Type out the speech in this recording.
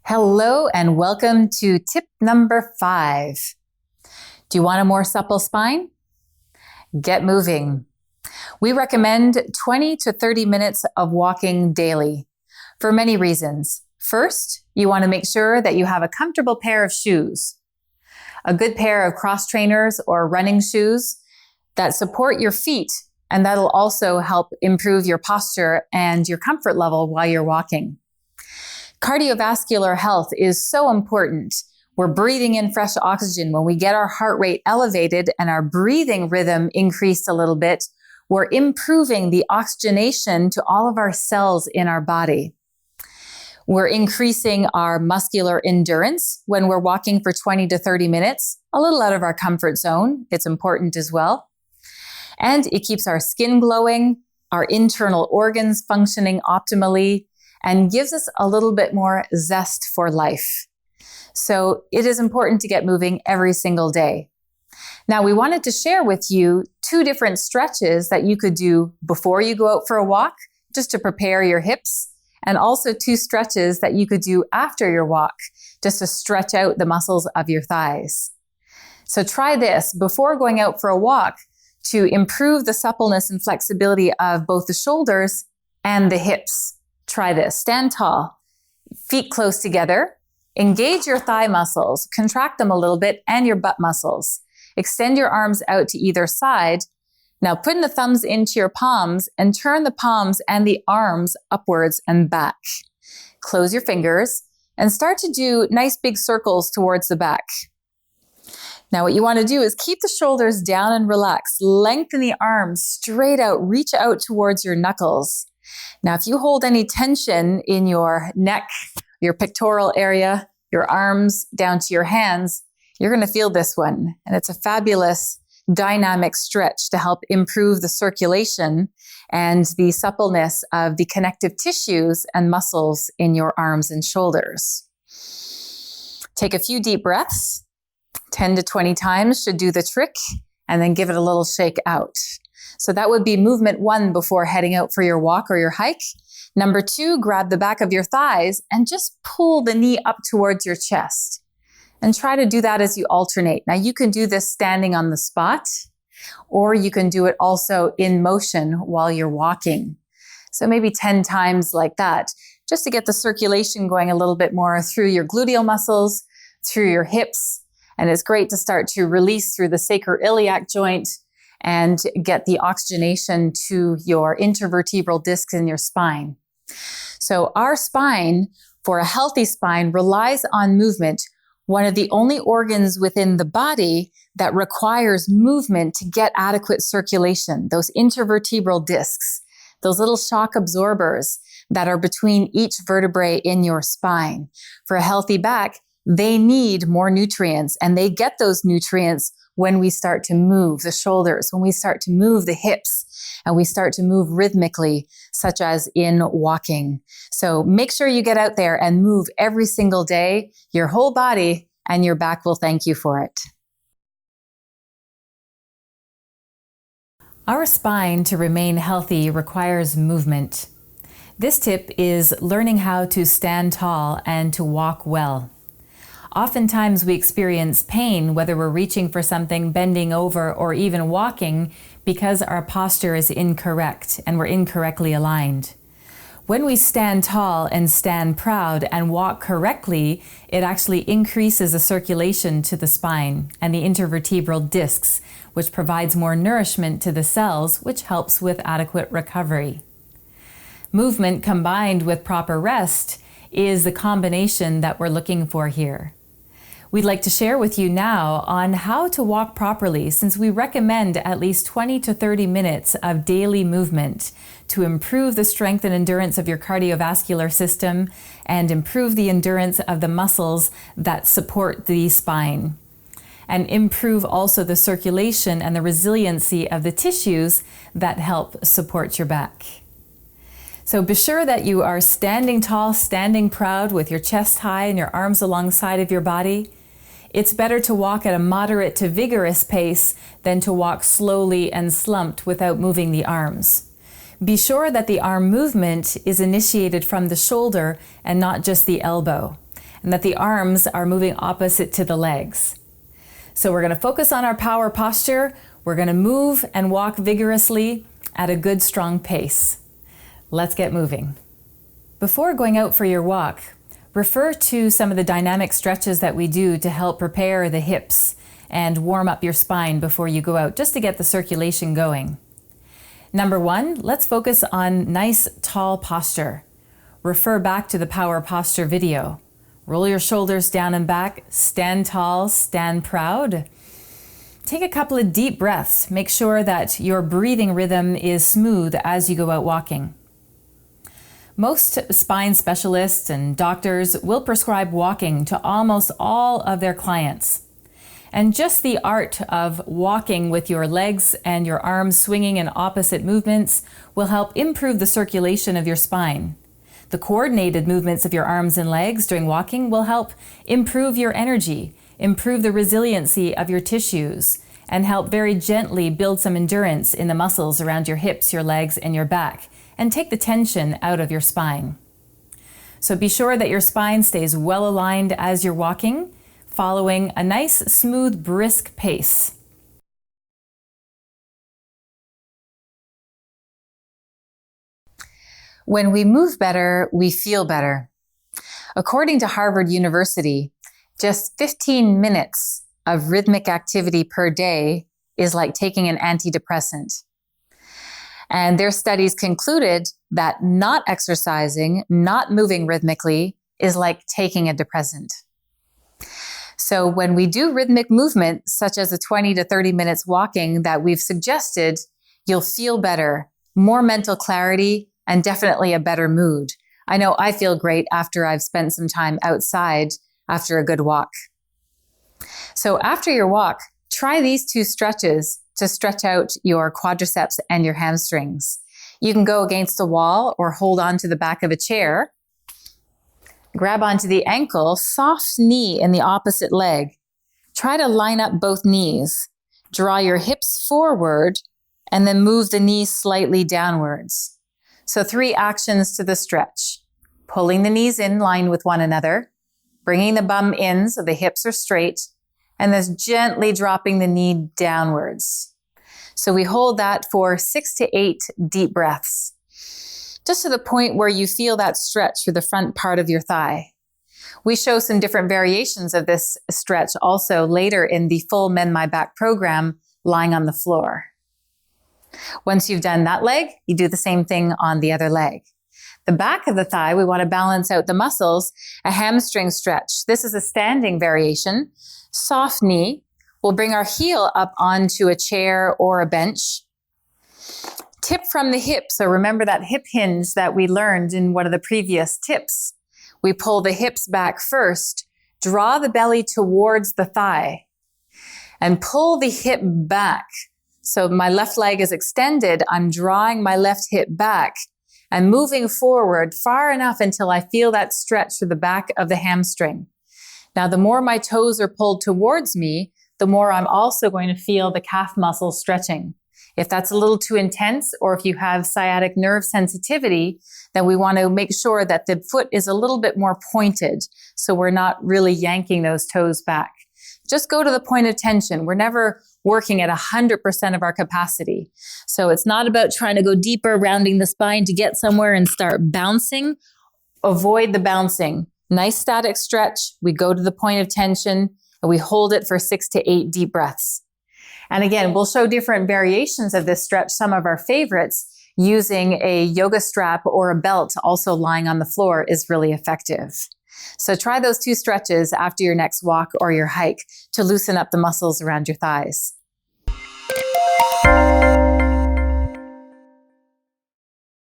Hello and welcome to tip number 5. Do you want a more supple spine? Get moving. We recommend 20 to 30 minutes of walking daily for many reasons. First, you want to make sure that you have a comfortable pair of shoes, a good pair of cross trainers or running shoes that support your feet, and that'll also help improve your posture and your comfort level while you're walking. Cardiovascular health is so important. We're breathing in fresh oxygen. When we get our heart rate elevated and our breathing rhythm increased a little bit, we're improving the oxygenation to all of our cells in our body. We're increasing our muscular endurance when we're walking for 20 to 30 minutes, a little out of our comfort zone. It's important as well. And it keeps our skin glowing, our internal organs functioning optimally, and gives us a little bit more zest for life. So it is important to get moving every single day. Now, we wanted to share with you 2 different stretches that you could do before you go out for a walk, just to prepare your hips, and also 2 stretches that you could do after your walk, just to stretch out the muscles of your thighs. So try this before going out for a walk to improve the suppleness and flexibility of both the shoulders and the hips. Try this. Stand tall, feet close together, engage your thigh muscles, contract them a little bit, and your butt muscles. Extend your arms out to either side. Now put the thumbs into your palms and turn the palms and the arms upwards and back. Close your fingers and start to do nice big circles towards the back. Now what you want to do is keep the shoulders down and relax. Lengthen the arms straight out. Reach out towards your knuckles. Now, if you hold any tension in your neck, your pectoral area, your arms down to your hands, you're going to feel this one. And it's a fabulous dynamic stretch to help improve the circulation and the suppleness of the connective tissues and muscles in your arms and shoulders. Take a few deep breaths. 10 to 20 times should do the trick, and then give it a little shake out. So that would be movement 1 before heading out for your walk or your hike. Number 2, grab the back of your thighs and just pull the knee up towards your chest. And try to do that as you alternate. Now you can do this standing on the spot, or you can do it also in motion while you're walking. So maybe 10 times like that, just to get the circulation going a little bit more through your gluteal muscles, through your hips. And it's great to start to release through the sacroiliac joint and get the oxygenation to your intervertebral discs in your spine. So our spine, for a healthy spine, relies on movement, one of the only organs within the body that requires movement to get adequate circulation. Those intervertebral discs, those little shock absorbers that are between each vertebrae in your spine. For a healthy back, they need more nutrients, and they get those nutrients when we start to move the shoulders, when we start to move the hips, and we start to move rhythmically, such as in walking. So make sure you get out there and move every single day. Your whole body and your back will thank you for it. Our spine to remain healthy requires movement. This tip is learning how to stand tall and to walk well. Oftentimes we experience pain, whether we're reaching for something, bending over, or even walking, because our posture is incorrect and we're incorrectly aligned. When we stand tall and stand proud and walk correctly, it actually increases the circulation to the spine and the intervertebral discs, which provides more nourishment to the cells, which helps with adequate recovery. Movement combined with proper rest is the combination that we're looking for here. We'd like to share with you now on how to walk properly, since we recommend at least 20 to 30 minutes of daily movement to improve the strength and endurance of your cardiovascular system and improve the endurance of the muscles that support the spine, and improve also the circulation and the resiliency of the tissues that help support your back. So be sure that you are standing tall, standing proud with your chest high and your arms alongside of your body. It's better to walk at a moderate to vigorous pace than to walk slowly and slumped without moving the arms. Be sure that the arm movement is initiated from the shoulder and not just the elbow. and that the arms are moving opposite to the legs. So we're going to focus on our power posture. We're going to move and walk vigorously at a good, strong pace. Let's get moving. Before going out for your walk, refer to some of the dynamic stretches that we do to help prepare the hips and warm up your spine before you go out, just to get the circulation going. Number one, let's focus on nice, tall posture. Refer back to the power posture video. Roll your shoulders down and back, stand tall, stand proud. Take a couple of deep breaths. Make sure that your breathing rhythm is smooth as you go out walking. Most spine specialists and doctors will prescribe walking to almost all of their clients. And just the art of walking with your legs and your arms swinging in opposite movements will help improve the circulation of your spine. The coordinated movements of your arms and legs during walking will help improve your energy, improve the resiliency of your tissues, and help very gently build some endurance in the muscles around your hips, your legs, and your back, and take the tension out of your spine. So be sure that your spine stays well aligned as you're walking, following a nice, smooth, brisk pace. When we move better, we feel better. According to Harvard University, just 15 minutes of rhythmic activity per day is like taking an antidepressant. And their studies concluded that not exercising, not moving rhythmically, is like taking a depressant. So when we do rhythmic movement, such as the 20 to 30 minutes walking that we've suggested, you'll feel better, more mental clarity, and definitely a better mood. I know I feel great after I've spent some time outside after a good walk. So after your walk, try these two stretches to stretch out your quadriceps and your hamstrings. You can go against a wall or hold on to the back of a chair. Grab onto the ankle, soft knee in the opposite leg. Try to line up both knees. Draw your hips forward and then move the knees slightly downwards. So 3 actions to the stretch. Pulling the knees in line with one another, bringing the bum in so the hips are straight, and then gently dropping the knee downwards. So we hold that for 6 to 8 deep breaths, just to the point where you feel that stretch through the front part of your thigh. We show some different variations of this stretch also later in the full Mend My Back program, lying on the floor. Once you've done that leg, you do the same thing on the other leg. The back of the thigh, we want to balance out the muscles, a hamstring stretch. This is a standing variation. Soft knee. We'll bring our heel up onto a chair or a bench. Tip from the hip. So remember that hip hinge that we learned in one of the previous tips. We pull the hips back first, draw the belly towards the thigh, and pull the hip back. So my left leg is extended. I'm drawing my left hip back and moving forward far enough until I feel that stretch through the back of the hamstring. Now, the more my toes are pulled towards me, the more I'm also going to feel the calf muscles stretching. If that's a little too intense, or if you have sciatic nerve sensitivity, then we want to make sure that the foot is a little bit more pointed, so we're not really yanking those toes back. Just go to the point of tension. We're never working at 100% of our capacity. So it's not about trying to go deeper, rounding the spine to get somewhere and start bouncing. Avoid the bouncing. Nice static stretch. We go to the point of tension and we hold it for 6 to 8 deep breaths. And again, we'll show different variations of this stretch, some of our favorites, using a yoga strap or a belt also lying on the floor is really effective. So try those 2 stretches after your next walk or your hike to loosen up the muscles around your thighs.